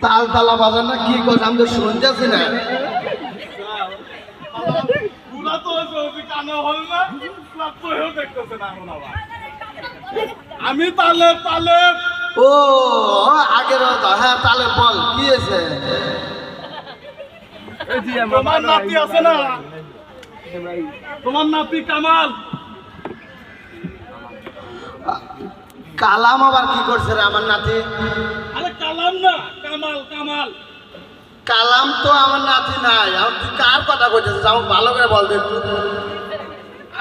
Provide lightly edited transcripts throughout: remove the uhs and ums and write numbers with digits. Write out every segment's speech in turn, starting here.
তাল তালা বাজার না কি কথা আমি তো শুনতেছি না। আমি তালে তালে ও আগের হ্যাঁ তালে বল কি আছে? তোমার নাতি আছে না, তোমার নাতি কামাল। কালাম আবার কি করছে রে আমার নাতি? আরে কালাম না, কামাল কামাল। কালাম তো আমার নাতি নাই। আর তুই কার কথা কইতেছিস আমাকে ভালো করে বল দে একটু।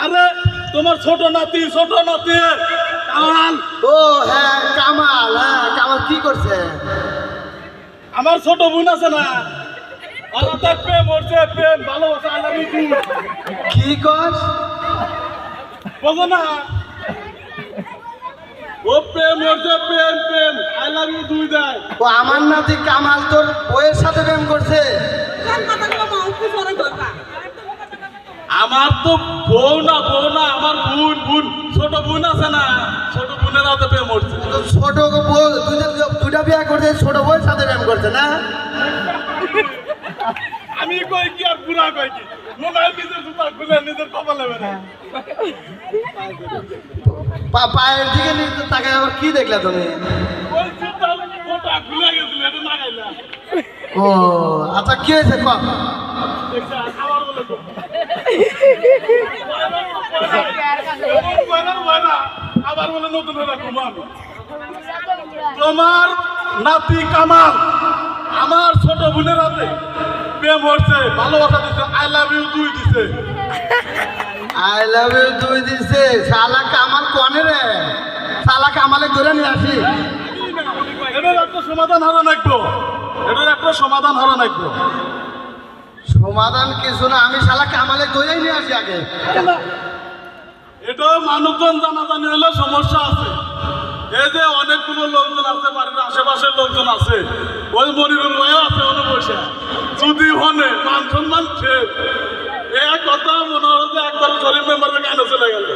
আরে তোমার ছোট নাতি কামাল। ও হ্যাঁ কামাল, হ্যাঁ কামাল কি করছে? আমার ছোট বোন আছে না, ওরা তার প্রেম হচ্ছে, প্রেম ভালোবাসা আলাদা। কি কর বোঝো না, ও প্রেম হচ্ছে, প্রেম প্রেম আই লাভ ইউ দুই দেয়। ও আমার নাতি কামাল তোর বউয়ের সাথে প্রেম করছে? আমার তো বউ না আমার বোন বোন ছোট বোন আছে না, ছোট বোনের হাতে প্রেম হচ্ছে। তো ছোট বউ দুইটা বিয়ে করছে, ছোট বউয়ের সাথে প্রেম করছে না? আমি কই কি আর বুড়া কই কি, মোবাইল নিজের জুতা খুলে নিজের কপালে বেড়ে। পায়ের দিকে নিয়ে তাকে আবার কি দেখলা তুমি? ওই জুতা ওটা খুলে গেছিল, এটা না গাইলা। ও আচ্ছা কি হয়েছে ক? দেখছা আবার বলে তো আবার বলে নতুন হয়ে ঘুমান। তোমার নাতি কামাল আমার ছোট বোনের হাতে প্রেম হচ্ছে, ভালোবাসা দিচ্ছে, আই লাভ ইউ দুই দিছে। আই লাভ ইউ তুই দিছে শালা কামাল কোনে রে? শালা কামালে ধরে নিয়ে আসি। এটার একটা সমাধান হারা নাকবো, এটার একটা সমাধান হারা নাকবো। সমাধান কিছু না, আমি শালা কামালে ধরেই নিয়ে আসি আগে। এটা মানুষজন জানাজানি হলে সমস্যা আছে। এই যে অনেকগুলো লোকজন আছে, বাড়ির আশেপাশের লোকজন আছে, ওই মনিরুল ভাইও আছে ওনে বসে। যদি হনে মান সম্মান শেষ, এক কথা মনে হলো যে একবার শরীর মেম্বারের গানে চলে গেল,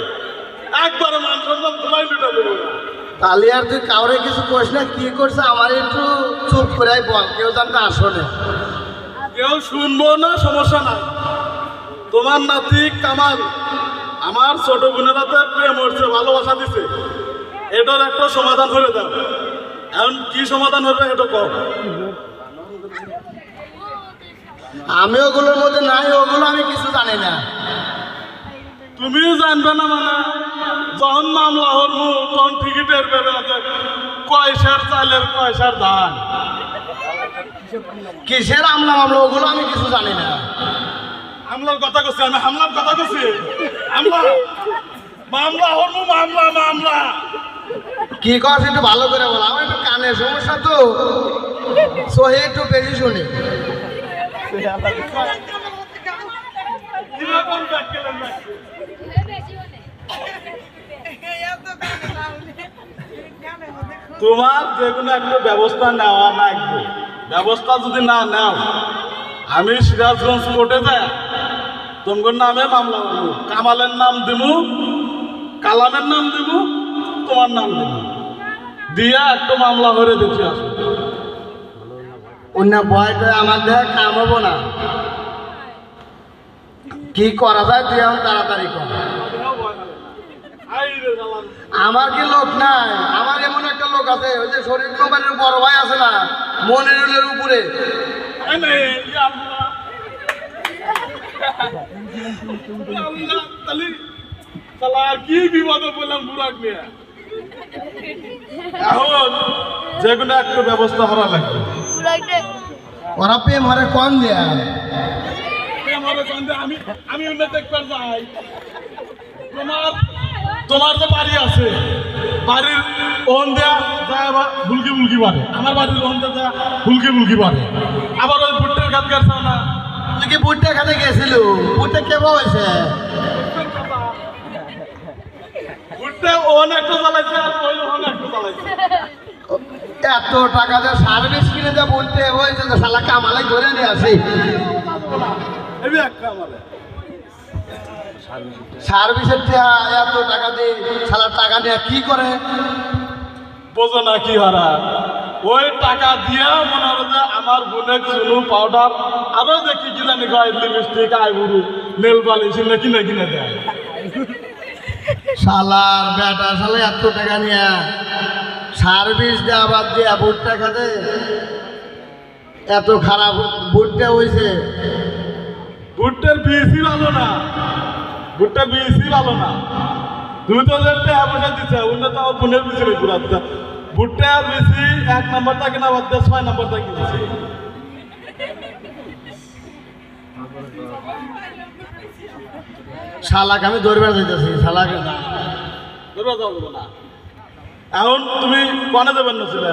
একবারে মান সম্মান তোমায় লুটা দেবো। তাহলে আর তুই কাউরে কিছু করিস না, কি করছে আমার একটু চুপ করে বল, কেউ জানতে আসলে। কেউ শুনবো না, সমস্যা নাই। তোমার নাতি কামাল আমার ছোট বোনের হাতে প্রেম হচ্ছে, ভালোবাসা দিছে, এটার একটা সমাধান করে দাও। এখন কি সমাধান হবে এটা কও। আমি ওগুলোর মধ্যে নাই, ওগুলো আমি কিছু জানি না। তুমিও জানবে না মানে, যখন মামলা হরমু তখন টিকিটের পেবে আছে কয়সার চালের কয়সার ধান। কিসের আমলা মামলা ওগুলো আমি কিছু জানি না। হামলার কথা করছি আমি, হামলার কথা করছি। হামলা মামলা হরমু, মামলা মামলা। কি কর একটু ভালো করে বল, আমার একটু কানের সমস্যা তো, সহি একটু বেশি শুনি। কিরকম দেখলেন না? তোমার যে কোনো একটা ব্যবস্থা নেওয়া লাগবে। ব্যবস্থা যদি না নাও, আমি সিরাজগঞ্জ কোর্টে যাই তোমার নামে মামলা করবো। কামালের নাম দিমু, কালামের নাম দিমু, তোমার নাম দিমু, দিয়া একটা মামলা করে দেখে আসবো। অন্য ভয়টা আমার দেহে কাম হবো না। কি করা যায় তুই এখন তাড়াতাড়ি কর। আমার কি লোক নাই? আমার এমন একটা লোক আছে, ওই যে শরীফ মোবাইলের বড় ভাই আছে না, মনিরুলের উপরে। আর কি বিপদে বললাম বুড়াক নিয়ে। এখন যে কোনো একটা ব্যবস্থা করা লাগবে। ওরা প্রেম হারে কম দেয়া। আমি আমি অন্য দেখবার যাই। তোমার তো বাড়ি আছে, বাড়ির ওন দেয়া যায় আবার ভুলকি ভুলকি বাড়ে, আমার বাড়ির ওন দেয়া ভুলকি ভুলকি বাড়ে। আবার ওই ভুট্টার গাছ গাছ না, তুই কি বুটটা খাতে গেছিল? বুটটা কেমন হয়েছে? ভুট্টা ওন একটা চালাইছে আর ওই ওন একটা চালাইছে। এত টাকা দিয়ে সার্ভিস কিনে দেয় বলতে হয়েছে যে শালা কামালে ধরে নিয়ে আসি। এবি একটা আমারে সার্ভিসের এত টাকা দিয়ে শালা টাকা নিয়ে কি করে? বোঝো না কি হারা। ওই টাকা দিয়ে মনে হলো যে আমার বোনের চুনু পাউডার আরো দেখি কি জানি কয় লিপস্টিক আইবুড়ু নেল পালিশ কিনে কিনে দেয়। শালার বেটা শালা এত টাকা নিয়ে সার্ভিস দেওয়া বাদ দিয়া ভুট্টা খাতে এত খারাপ ভুট্টা হয়েছে। ভুট্টার বীজই ভালো না, ভুট্টার বীজই ভালো না। তুমি তো টাকা পয়সা দিচ্ছে অন্য তো আমার বোনের পিছনে পুরা ভুট্টার বেশি 1 নম্বরটা কিনা বাদ দিয়ে 6 নম্বরটা কিনছে। শালাকে আমি দৌড়বার যাইতেছি শালাকে ধরবা যাবো না। এখন তুমি কনে দেবেন না ছিল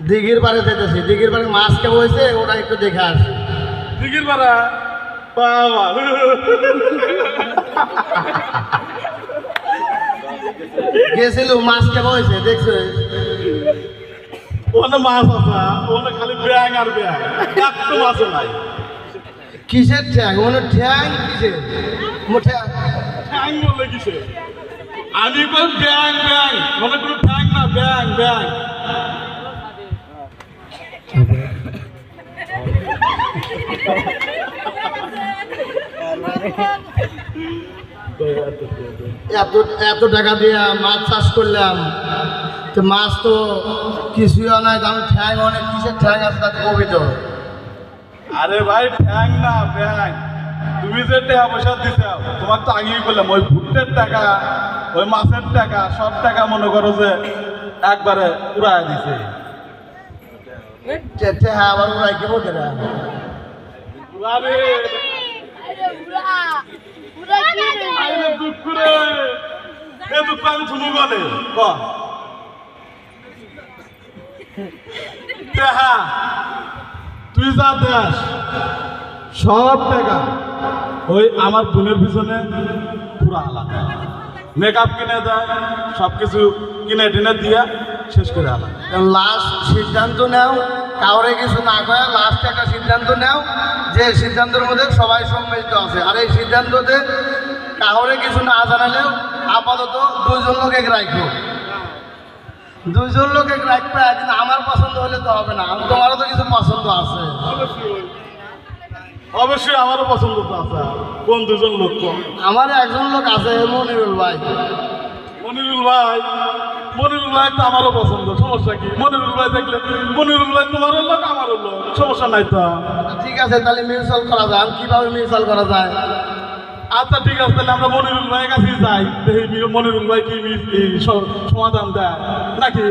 দিঘির পাড়ে যেতেছি, দিঘির পাড়ে মাছ কেমন হয়েছে ওটা একটু দেখে আসি। দিঘির পাড়া বাবা গেছিল মাছ কেমন হয়েছে দেখছো? ওখানে মাছ আছে, ওখানে খালি ব্যাং আর ব্যাং, একটু মাছ নাই। কিসের ঠ্যাং? মানে ঠ্যাং কিসের? ঠ্যাং বললে কিসে? আমি কই ব্যাং ব্যাং, মানে কোনো ঠ্যাং না, ব্যাং ব্যাং। এত এত টাকা দিয়ে মাছ চাষ করলাম, তো মাছ তো কিছুই নাই, আমি ঠ্যাং অনেক কিসের ঠ্যাং আছে তাতে কবি তো। আরে ভাই ঠ্যাং না ব্যাং। তুমি যে টাকা পয়সা দিছো তোমার তো আগেই বললাম ওই ভুট্টের টাকা ওই মাছের টাকা সব টাকা মনে করো যে একবারে উড়ায় দিছে। হ্যাঁ আবার ওরাই কি বলতে আরে আরে দুঃখ রে, এ দুঃখ আমি শুনু গলে টাকা তুই যা দেশ সব টাকা ওই আমার বোনের পিছনে পুরো আলাদা মেকআপ কিনে দেয়, সব কিছু কিনে টিনে দিয়ে শেষ করে আলাদা। লাস্ট সিদ্ধান্ত নাও, কাউরে কিছু না করে লাস্ট একটা সিদ্ধান্ত নাও যে সিদ্ধান্তের মধ্যে সবাই সম্মিলিত আছে। আর এই সিদ্ধান্ততে কাউরে কিছু না জানালেও আপাতত 2 জন লোক এক রাখবো, 2 জন লোক এক রাখবে। কিন্তু আমার পছন্দ হলে তো হবে না, তোমারও তো কিছু পছন্দ আছে। অবশ্যই আমারও পছন্দ তো আছে। কোন 2 জন লোক? আমার একজন লোক আছে মনিরুল ভাই। মনিরুল ভাই, মনিরুল ভাই তো আমারও পছন্দ, সমস্যা কি? মনিরুল ভাই দেখলে মনিরুল ভাই তোমারও লোক আমারও লোক, সমস্যা নাই তো। ঠিক আছে তাহলে মিউচুয়াল করা যায়। কিভাবে মিউচুয়াল করা যায়? আচ্ছা ঠিক আছে, তাহলে আমরা মনিরুল ভাইয়ের কাছে যাই, দেখি মনিরুল ভাই কি সমাধান দেয় নাকি।